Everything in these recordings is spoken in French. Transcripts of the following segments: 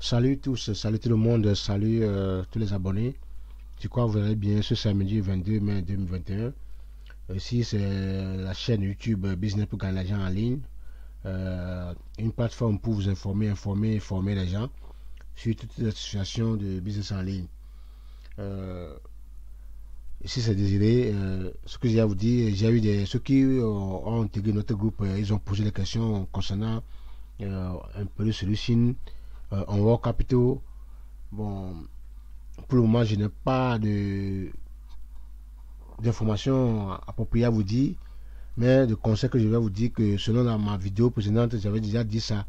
Salut tous, salut tout le monde, salut tous les abonnés. Je crois que vous allez bien ce samedi 22 mai 2021. Ici, c'est la chaîne YouTube Business pour gagner l'argent en ligne. Une plateforme pour vous informer, informer et former les gens sur toutes les situations de business en ligne. Euh, Ici, c'est Désiré. Ce que j'ai à vous dire, j'ai eu ceux qui ont intégré notre groupe, ils ont posé des questions concernant un peu de solution en World Capital. Bon, pour le moment, je n'ai pas d'informations appropriées à vous dire, mais de conseils que je vais vous dire que selon ma vidéo précédente, j'avais déjà dit ça,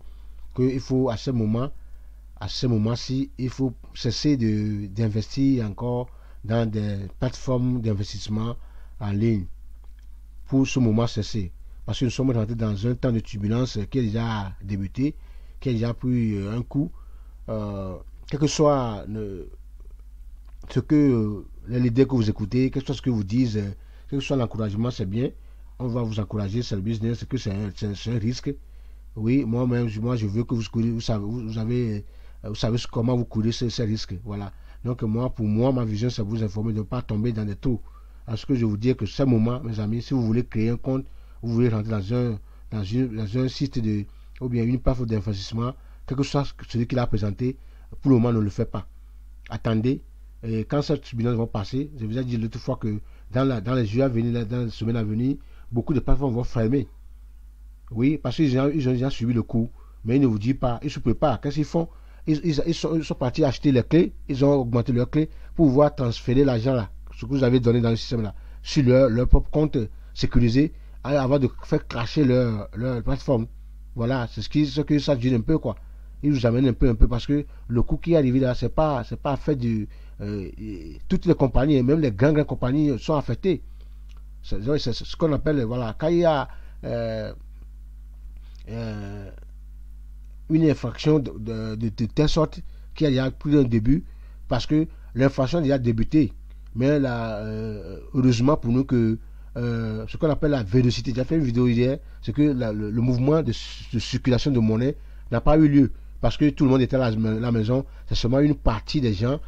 qu'il faut à ce moment-ci, il faut cesser d'investir encore dans des plateformes d'investissement en ligne. Pour ce moment, cesser. Parce que nous sommes rentrés dans un temps de turbulence qui a déjà débuté, qui a déjà pris un coup. Quel que soit ce que les leaders que vous écoutez, quel que soit ce que vous disent, quel que soit l'encouragement, c'est bien. On va vous encourager, c'est le business, c'est que c'est un risque. Oui, moi-même, moi, je veux que vous savez comment vous courez ces risques. Voilà. Donc, moi, pour moi, ma vision, c'est vous informer de ne pas tomber dans des trous. À ce que je vous dis que ce moment, mes amis, si vous voulez créer un compte, vous voulez rentrer dans un site ou bien une plateforme d'investissement, quel que soit celui qui l'a présenté, pour le moment, ne le fait pas. Attendez, et quand ces turbulence vont passer, je vous ai dit l'autre fois que dans les jours à venir, dans les semaines à venir, beaucoup de plateformes vont fermer. Oui, parce qu'ils ont déjà subi le coup, mais ils ne vous disent pas, ils ne se préparent. Qu'est-ce qu'ils font? Ils sont partis acheter les clés, ils ont augmenté leurs clés pour pouvoir transférer l'argent là, ce que vous avez donné dans le système là, sur leur propre compte sécurisé, avant de faire cracher leur plateforme. Voilà, ce que ça dit un peu quoi. Ils vous amènent un peu parce que le coup qui est arrivé là, c'est pas fait du. Toutes les compagnies, et même les grandes compagnies sont affectées. C'est ce qu'on appelle, voilà, quand il y a euh, une infraction de telle sorte qu'il y a plus d'un début, parce que l'infraction a déjà débuté. Mais là, heureusement pour nous que ce qu'on appelle la vélocité, j'ai fait une vidéo hier, c'est que le mouvement de circulation de monnaie n'a pas eu lieu, parce que tout le monde était à la maison. C'est seulement une partie des gens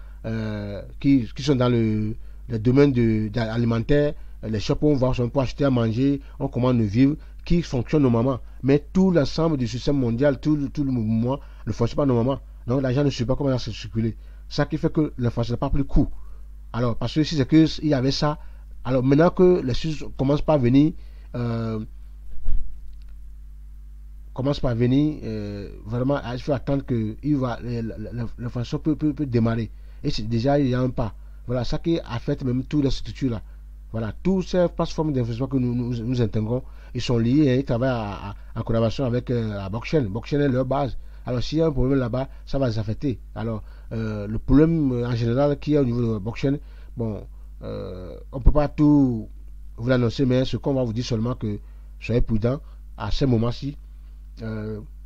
qui sont dans le domaine alimentaire, les shops où on va pour acheter à manger, on commande de vivre, qui fonctionne normalement. Mais tout l'ensemble du système mondial, tout le mouvement ne fonctionne pas normalement. Donc l'argent ne suit pas comment ça se circuler. Ça qui fait que l'inflation n'a pas pris le coup. Alors, parce que si c'est qu'il y avait ça, alors maintenant que les choses commencent pas à venir, euh, vraiment, il faut attendre que l'inflation peut démarrer. Et déjà, il y a un pas. Voilà, ça qui affecte même toutes les structures là. Voilà, toutes ces plateformes d'investissement que nous intégrons, ils sont liés et ils travaillent en collaboration avec la blockchain. Blockchain est leur base. Alors, s'il y a un problème là-bas, ça va les affecter. Alors, le problème en général qu'il y a au niveau de la blockchain, bon, on ne peut pas tout vous l'annoncer, mais ce qu'on va vous dire seulement que soyez prudents à ce moment-ci.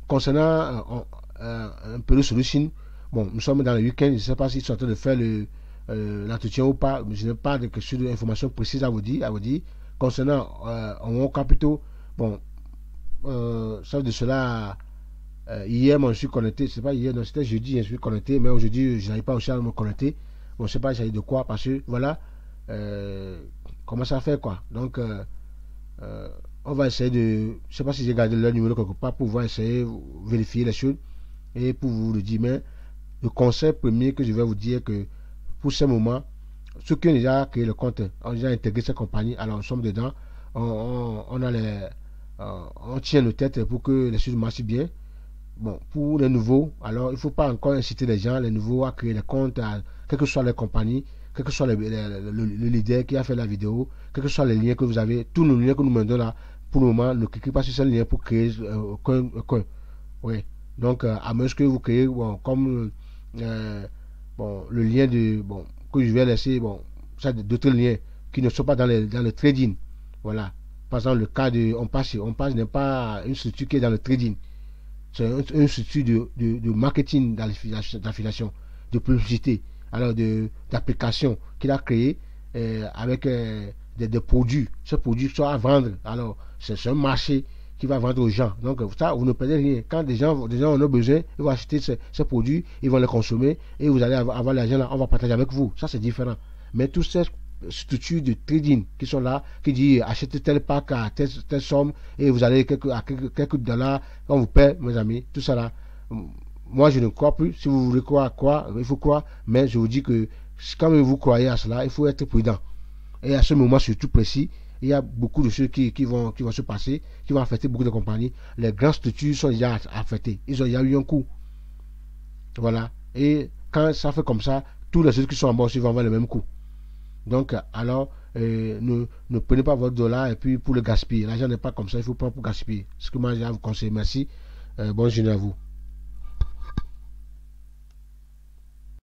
Concernant un peu de solution, bon, nous sommes dans le week-end, je ne sais pas s'ils sont en train de faire l'entretien ou pas, mais je n'ai pas de question d'informations précises à vous dire. Concernant en capitaux, bon, ça de cela, hier, moi, je suis connecté, c'est pas hier, non, c'était jeudi, je suis connecté, mais aujourd'hui, je n'arrive pas aussi à me connecter. Bon, je ne sais pas, il s'agit de quoi, parce que, voilà, comment ça fait, quoi. Donc, euh, on va essayer de. Je ne sais pas si j'ai gardé leur numéro quelque part pour pouvoir essayer de vérifier les choses et pour vous le dire. Mais le conseil premier que je vais vous dire que pour ce moment, ceux qui ont déjà créé le compte, ont déjà intégré cette compagnie, alors nous sommes dedans. On a on tient nos têtes pour que les choses marchent bien. Bon, pour les nouveaux, alors il ne faut pas encore inciter les gens, les nouveaux, à créer des comptes, quelles que soient les compagnies, quel que soit le leader qui a fait la vidéo, quels que soient les liens que vous avez, tous nos liens que nous mettons là, pour le moment, ne cliquez pas sur ce lien pour créer aucun. Oui. Donc, à moins que vous créez, bon, comme bon, le lien bon, que je vais laisser, bon, ça, d'autres liens qui ne sont pas dans le trading. Voilà. Par exemple, le cas de on passe n'est pas une structure qui est dans le trading. C'est un institut de marketing d'affiliation, de publicité, alors d'application qu'il a créé avec des produits. Ces produits sont à vendre. Alors, c'est un marché qui va vendre aux gens. Donc ça, vous ne perdez rien. Quand des gens en ont besoin, ils vont acheter ces produits, ils vont les consommer et vous allez avoir l'argent là, on va partager avec vous. Ça, c'est différent. Mais tous ces structures de trading qui sont là, qui disent achetez tel pack à telle somme et vous allez quelques dollars, on vous paie, mes amis, tout ça là. Moi, je ne crois plus. Si vous voulez croire, il faut croire. Mais je vous dis que quand vous croyez à cela, il faut être prudent. Et à ce moment surtout précis, il y a beaucoup de choses qui vont se passer, qui vont affecter beaucoup de compagnies. Les grandes structures sont déjà affectées. Il y a eu un coup. Voilà. Et quand ça fait comme ça, tous les autres qui sont en bourse, ils vont avoir le même coup. Donc, alors, ne prenez pas votre dollar et puis pour le gaspiller. L'argent n'est pas comme ça, il faut prendre pour gaspiller. Ce que moi, j'ai à vous conseiller. Merci. Bonne journée à vous.